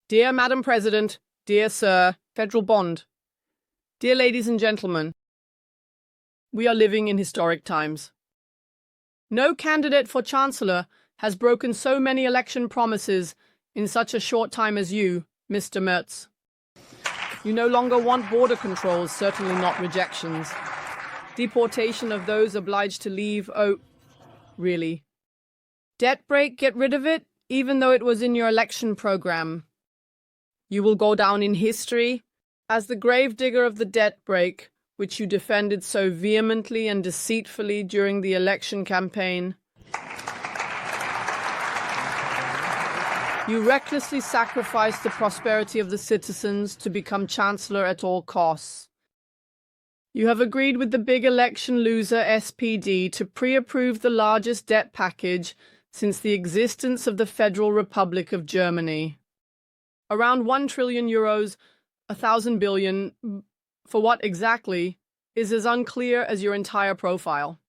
Dear Madam President, dear Sir, Federal Bond, dear ladies and gentlemen, we are living in historic times. No candidate for Chancellor has broken so many election promises in such a short time as you, Mr. Merz. You no longer want border controls, certainly not rejections. Deportation of those obliged to leave, oh, really? Debt break, get rid of it, even though it was in your election program. You will go down in history as the gravedigger of the debt break, which you defended so vehemently and deceitfully during the election campaign. You recklessly sacrificed the prosperity of the citizens to become Chancellor at all costs. You have agreed with the big election loser SPD to pre-approve the largest debt package since the existence of the Federal Republic of Germany. Around 1 trillion euros, 1,000 billion, for what exactly, is as unclear as your entire profile.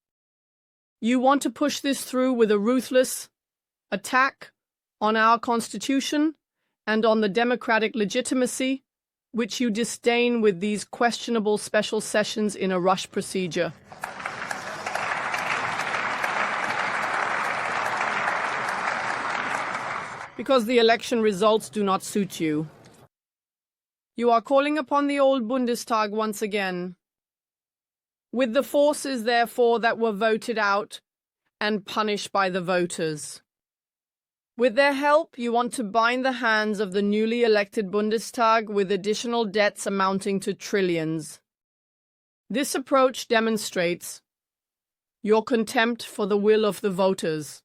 You want to push this through with a ruthless attack on our Constitution and on the democratic legitimacy, which you disdain with these questionable special sessions in a rush procedure. Because the election results do not suit you. You are calling upon the old Bundestag once again, with the forces, therefore, that were voted out and punished by the voters. With their help, you want to bind the hands of the newly elected Bundestag with additional debts amounting to trillions. This approach demonstrates your contempt for the will of the voters.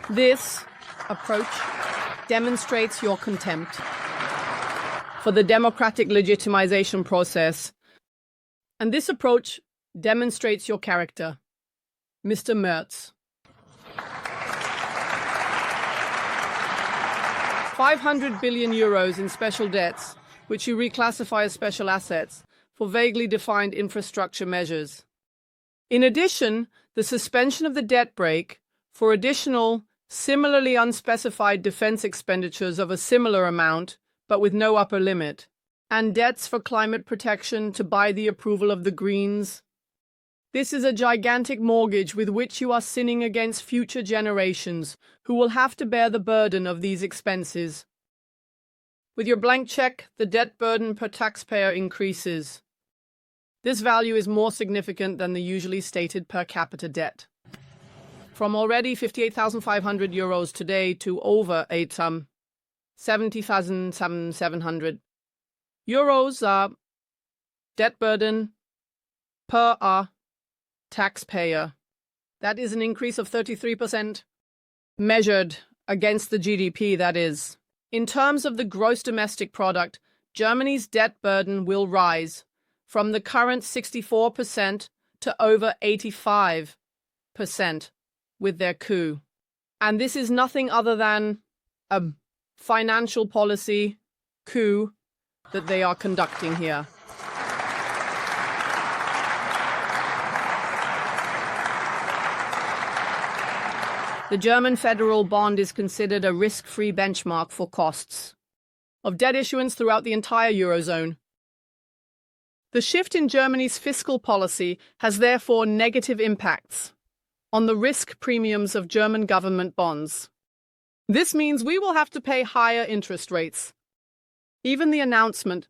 This approach demonstrates your contempt for the democratic legitimization process. And this approach demonstrates your character, Mr. Merz. 500 billion euros in special debts, which you reclassify as special assets, for vaguely defined infrastructure measures. In addition, the suspension of the debt break for additional, similarly unspecified defense expenditures of a similar amount, but with no upper limit, and debts for climate protection to buy the approval of the Greens. This is a gigantic mortgage with which you are sinning against future generations, who will have to bear the burden of these expenses. With your blank check, the debt burden per taxpayer increases. This value is more significant than the usually stated per capita debt. From already 58,500 euros today to over 70,700 euros debt burden per taxpayer. That is an increase of 33%, measured against the GDP, that is. In terms of the gross domestic product, Germany's debt burden will rise from the current 64% to over 85% with their coup. And this is nothing other than a financial policy coup that they are conducting here. The German federal bond is considered a risk-free benchmark for costs of debt issuance throughout the entire Eurozone. The shift in Germany's fiscal policy has therefore negative impacts on the risk premiums of German government bonds. This means we will have to pay higher interest rates. Even the announcement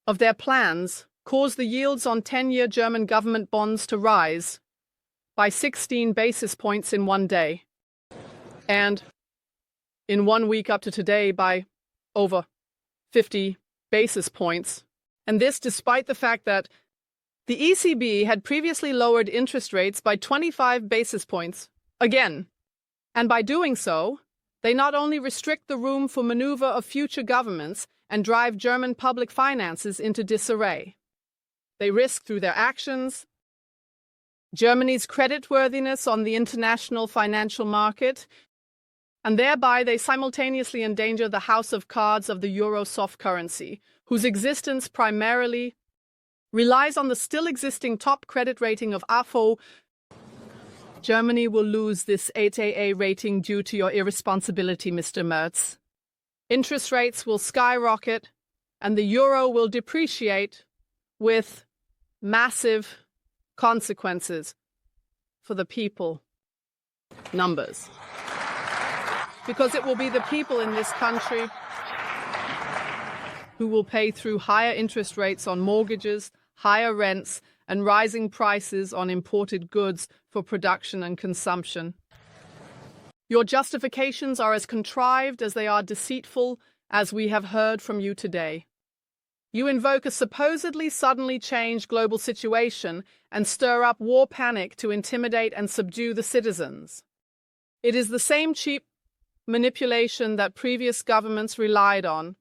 of their plans caused the yields on 10-year German government bonds to rise by 16 basis points in one day. And in 1 week up to today by over 50 basis points. And this despite the fact that the ECB had previously lowered interest rates by 25 basis points again. And by doing so, they not only restrict the room for maneuver of future governments and drive German public finances into disarray. They risk through their actions Germany's creditworthiness on the international financial market, and thereby they simultaneously endanger the house of cards of the euro soft currency, whose existence primarily relies on the still existing top credit rating of AFO. Germany will lose this 8AA rating due to your irresponsibility, Mr. Merz. Interest rates will skyrocket, and the euro will depreciate with massive consequences for the people. Numbers. Because it will be the people in this country who will pay through higher interest rates on mortgages, higher rents, and rising prices on imported goods for production and consumption. Your justifications are as contrived as they are deceitful, as we have heard from you today. You invoke a supposedly suddenly changed global situation and stir up war panic to intimidate and subdue the citizens. It is the same cheap manipulation that previous governments relied on,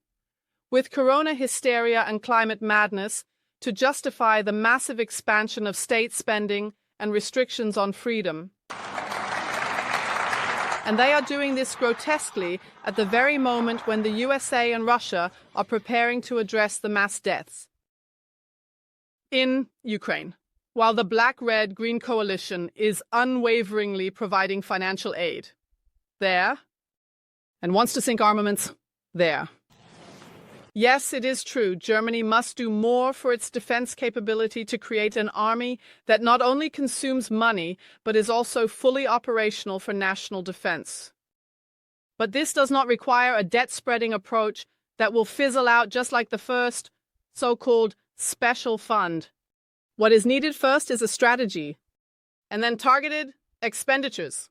with corona hysteria and climate madness, to justify the massive expansion of state spending and restrictions on freedom. And they are doing this grotesquely at the very moment when the USA and Russia are preparing to address the mass deaths in Ukraine, while the Black-Red-Green coalition is unwaveringly providing financial aid there and wants to sink armaments there. Yes, it is true, Germany must do more for its defense capability to create an army that not only consumes money, but is also fully operational for national defense. But this does not require a debt-spreading approach that will fizzle out just like the first so-called special fund. What is needed first is a strategy, and then targeted expenditures.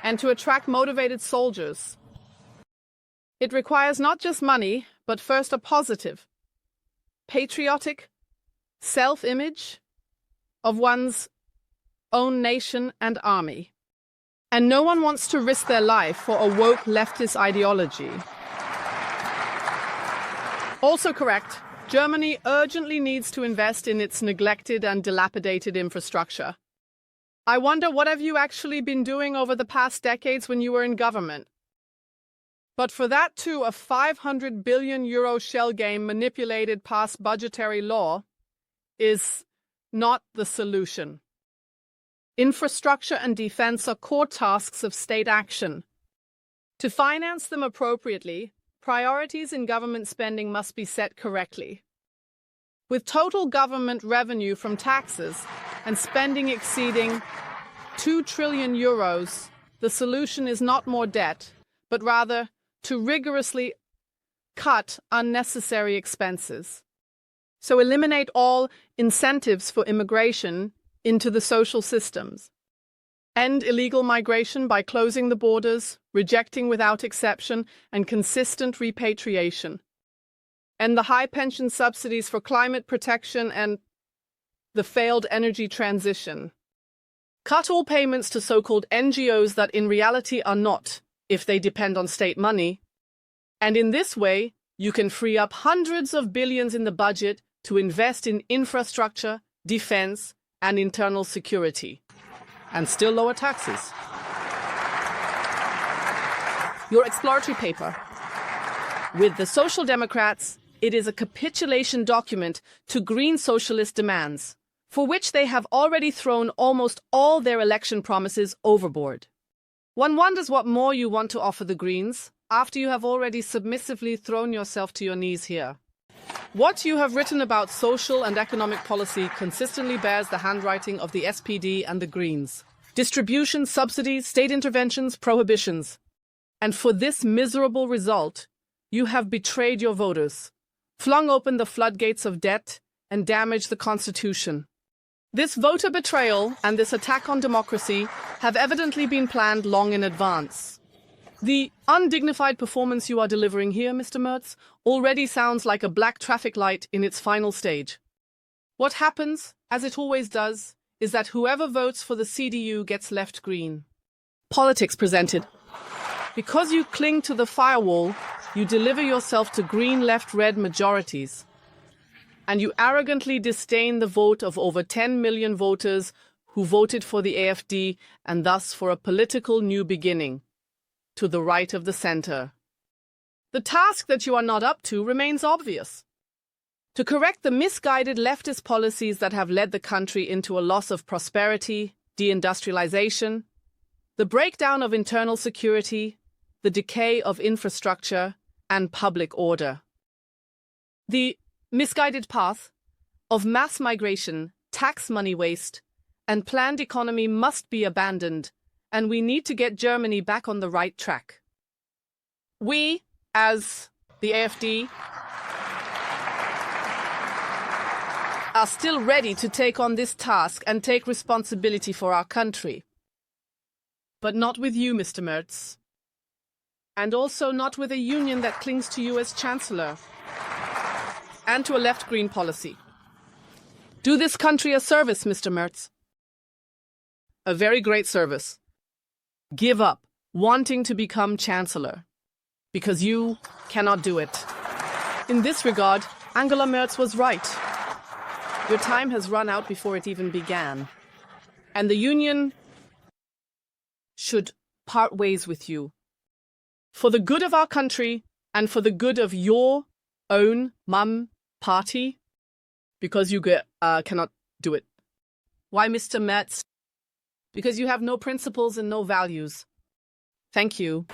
And to attract motivated soldiers. It requires not just money, but first a positive, patriotic self-image of one's own nation and army. And no one wants to risk their life for a woke leftist ideology. Also correct, Germany urgently needs to invest in its neglected and dilapidated infrastructure. I wonder, what have you actually been doing over the past decades when you were in government? But for that too, a 500 billion euro shell game manipulated past budgetary law is not the solution. Infrastructure and defense are core tasks of state action. To finance them appropriately, priorities in government spending must be set correctly. With total government revenue from taxes and spending exceeding 2 trillion euros, the solution is not more debt, but rather to rigorously cut unnecessary expenses. So eliminate all incentives for immigration into the social systems. End illegal migration by closing the borders, rejecting without exception, and consistent repatriation. End the high pension subsidies for climate protection and the failed energy transition. Cut all payments to so-called NGOs that in reality are not, if they depend on state money. And in this way, you can free up hundreds of billions in the budget to invest in infrastructure, defense, and internal security. And still lower taxes. Your exploratory paper. With the Social Democrats, it is a capitulation document to green socialist demands, for which they have already thrown almost all their election promises overboard. One wonders what more you want to offer the Greens, after you have already submissively thrown yourself to your knees here. What you have written about social and economic policy consistently bears the handwriting of the SPD and the Greens. Distribution, subsidies, state interventions, prohibitions. And for this miserable result, you have betrayed your voters, flung open the floodgates of debt, and damaged the Constitution. This voter betrayal and this attack on democracy have evidently been planned long in advance. The undignified performance you are delivering here, Mr. Merz, already sounds like a black traffic light in its final stage. What happens, as it always does, is that whoever votes for the CDU gets left green. Politics presented. Because you cling to the firewall, you deliver yourself to green left-red majorities. And you arrogantly disdain the vote of over 10 million voters who voted for the AfD and thus for a political new beginning, to the right of the center. The task that you are not up to remains obvious. To correct the misguided leftist policies that have led the country into a loss of prosperity, deindustrialization, the breakdown of internal security, the decay of infrastructure and public order. The misguided path of mass migration, tax money waste, and planned economy must be abandoned, and we need to get Germany back on the right track. We, as the AfD, are still ready to take on this task and take responsibility for our country. But not with you, Mr. Merz. And also not with a union that clings to you as Chancellor. And to a left-green policy. Do this country a service, Mr. Merz. A very great service. Give up wanting to become Chancellor. Because you cannot do it. In this regard, Angela Merz was right. Your time has run out before it even began. And the union should part ways with you. For the good of our country and for the good of your own party, because you cannot do it. Why, Mr. Merz? Because you have no principles and no values. Thank you.